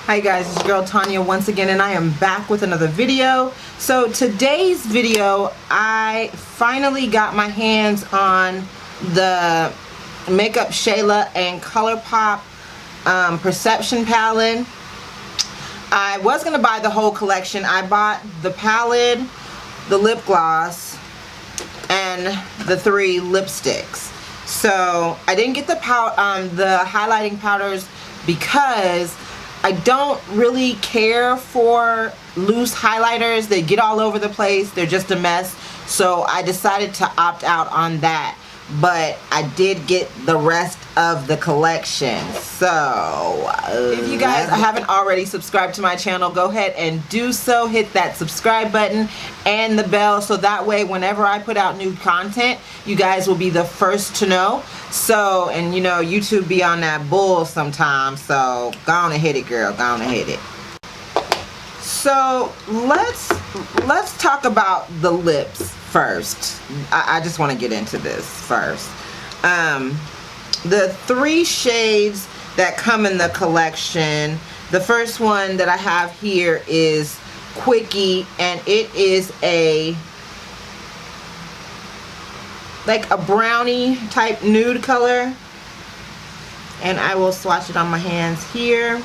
Hi guys, it's your girl Tonia once again, and I am back with another video. So today's video, I finally got my hands on the Makeup Shayla and ColourPop Perception palette. I was going to buy the whole collection. I bought the palette, the lip gloss, and the 3 lipsticks. So I didn't get the highlighting powders because I don't really care for loose highlighters. They get all over the place. They're just a mess. So I decided to opt out on that. But I did get the rest of the collection. So if you guys haven't already subscribed to my channel, go ahead and do so. Hit that subscribe button and the bell, so that way whenever I put out new content, you guys will be the first to know. So, and you know, YouTube be on that bull sometimes, so go on and hit it, girl. Go on and hit it. So let's talk about the lips first. I just want to get into this first. The 3 shades that come in the collection, the first one that I have here is Quickie, and it is like a brownie type nude color, and I will swatch it on my hands here.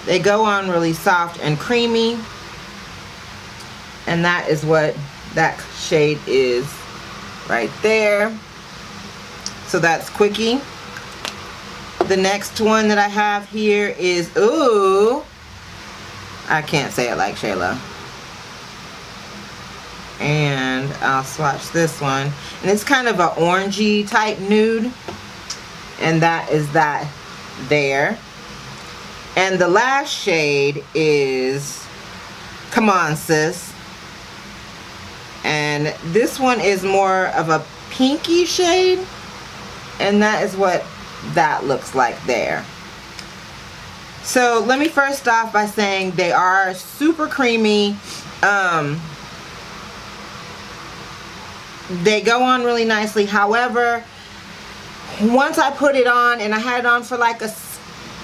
They go on really soft and creamy, and that is what that shade is right there. So that's Quickie. The next one that I have here is, ooh, I can't say it like Shayla. And I'll swatch this one, and it's kind of an orangey type nude, and that is that there. And the last shade is Come On Sis, and this one is more of a pinky shade, and that is what that looks like there. So let me first off by saying they are super creamy. They go on really nicely. However, once I put it on and I had it on for like a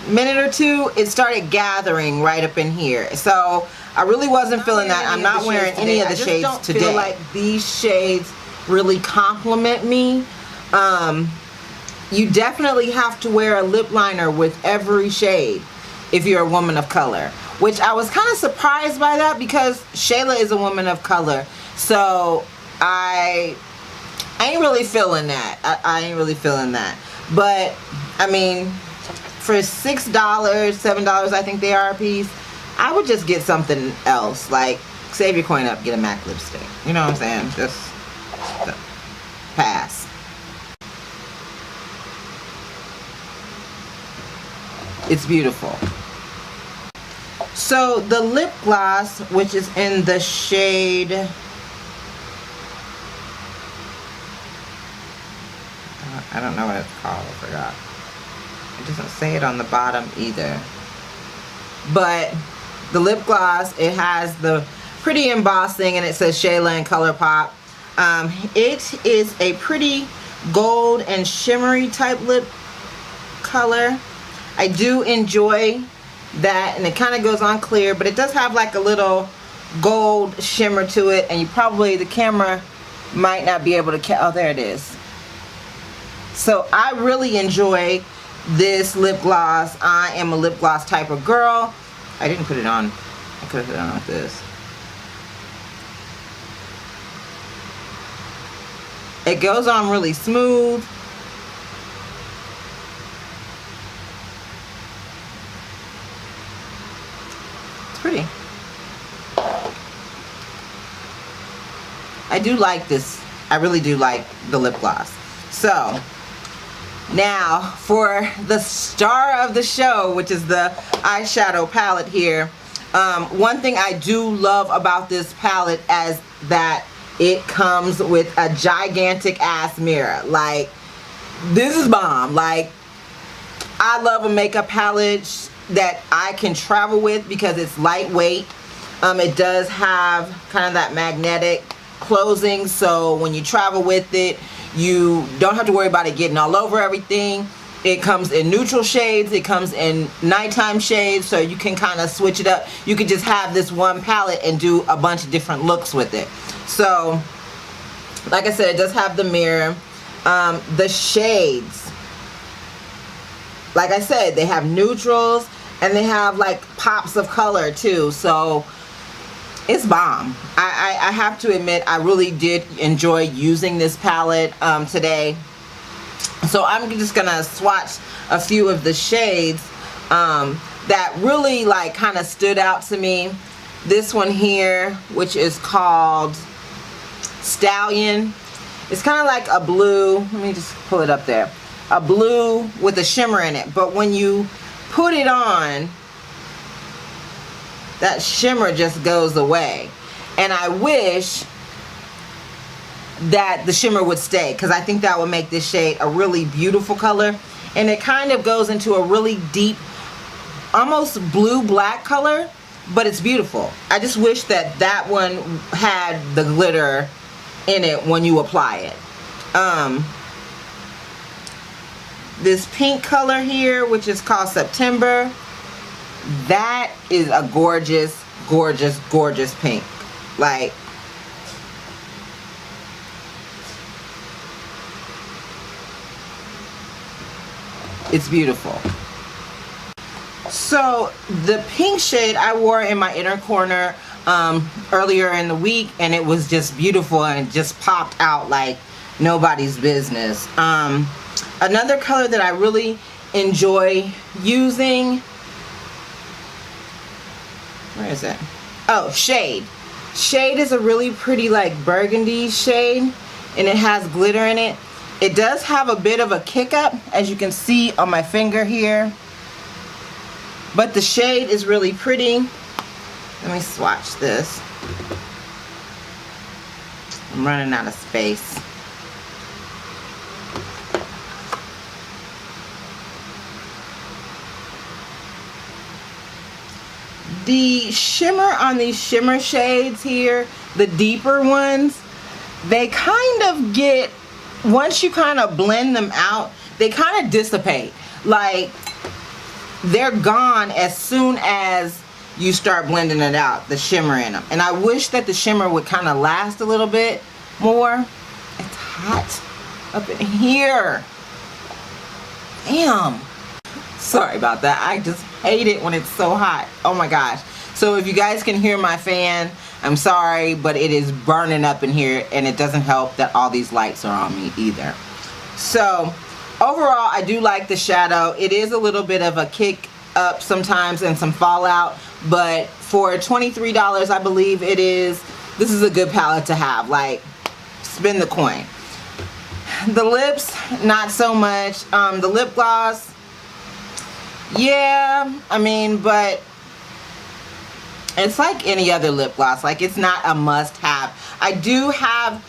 minute or two, it started gathering right up in here. So I really wasn't feeling that. I'm not wearing any of the shades today. I just don't feel like these shades really compliment me. You definitely have to wear a lip liner with every shade if you're a woman of color, which I was kind of surprised by that because Shayla is a woman of color. So I ain't really feeling that. I ain't really feeling that. But I mean, for $6, $7, I think they are a piece, I would just get something else. Like, save your coin up, get a MAC lipstick. You know what I'm saying? Just pass. It's beautiful. So the lip gloss, which is in the shade, I don't know what it's called, I forgot. It doesn't say it on the bottom either. But the lip gloss, it has the pretty embossing, and it says Shayla and ColourPop. It is a pretty gold and shimmery type lip color. I do enjoy that, and it kind of goes on clear, but it does have like a little gold shimmer to it, and the camera might not be able to oh, there it is. So I really enjoy this lip gloss. I am a lip gloss type of girl. I didn't put it on. I could have put it on like this. It goes on really smooth. It's pretty. I do like this. I really do like the lip gloss. So now for the star of the show, which is the eyeshadow palette here. One thing I do love about this palette is that it comes with a gigantic ass mirror. Like, this is bomb. Like, I love a makeup palette that I can travel with because it's lightweight. It does have kind of that magnetic closing, so when you travel with it, you don't have to worry about it getting all over everything. It comes in neutral shades, it comes in nighttime shades, so you can kind of switch it up. You could just have this one palette and do a bunch of different looks with it. So, like I said, it does have the mirror. The shades, like I said, they have neutrals and they have like pops of color too. So, it's bomb. I have to admit, I really did enjoy using this palette today. So I'm just gonna swatch a few of the shades that really like kind of stood out to me. This one here, which is called Stallion. It's kind of like a blue. Let me just pull it up there. A blue with a shimmer in it. But when you put it on, that shimmer just goes away. And I wish that the shimmer would stay, because I think that would make this shade a really beautiful color. And it kind of goes into a really deep, almost blue-black color, but it's beautiful. I just wish that that one had the glitter in it when you apply it. This pink color here, which is called September, that is a gorgeous, gorgeous, gorgeous pink. Like, it's beautiful. So the pink shade I wore in my inner corner earlier in the week, and it was just beautiful and just popped out like nobody's business. Another color that I really enjoy using, where is it? Oh, Shade. Shade is a really pretty like burgundy shade, and it has glitter in it. It does have a bit of a kick up, as you can see on my finger here. But the shade is really pretty. Let me swatch this. I'm running out of space. The shimmer on these shimmer shades here, the deeper ones, they kind of get, once you kind of blend them out, they kind of dissipate. Like, they're gone as soon as you start blending it out, the shimmer in them. And I wish that the shimmer would kind of last a little bit more. It's hot up in here. Damn. Sorry about that. I just hate it when it's so hot. Oh my gosh. So if you guys can hear my fan, I'm sorry, but it is burning up in here, and it doesn't help that all these lights are on me either. So overall, I do like the shadow. It is a little bit of a kick up sometimes and some fallout, but for $23, I believe it is, this is a good palette to have. Like, spend the coin. The lips, not so much. The lip gloss, yeah, I mean, but it's like any other lip gloss. Like, it's not a must-have. I do have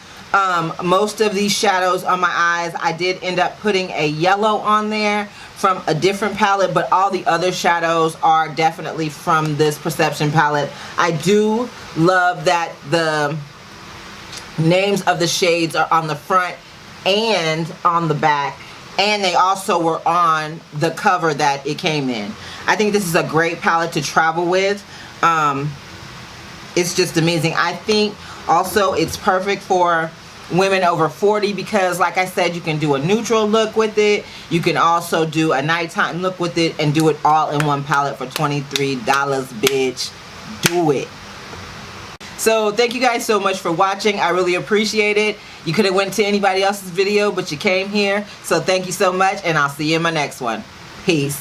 most of these shadows on my eyes. I did end up putting a yellow on there from a different palette, but all the other shadows are definitely from this Perception palette. I do love that the names of the shades are on the front and on the back, and they also were on the cover that it came in. I think this is a great palette to travel with. It's just amazing. I think also it's perfect for women over 40 because, like I said, you can do a neutral look with it. You can also do a nighttime look with it and do it all in one palette for $23, bitch. Do it. So thank you guys so much for watching. I really appreciate it. You could have went to anybody else's video, but you came here. So thank you so much, and I'll see you in my next one. Peace.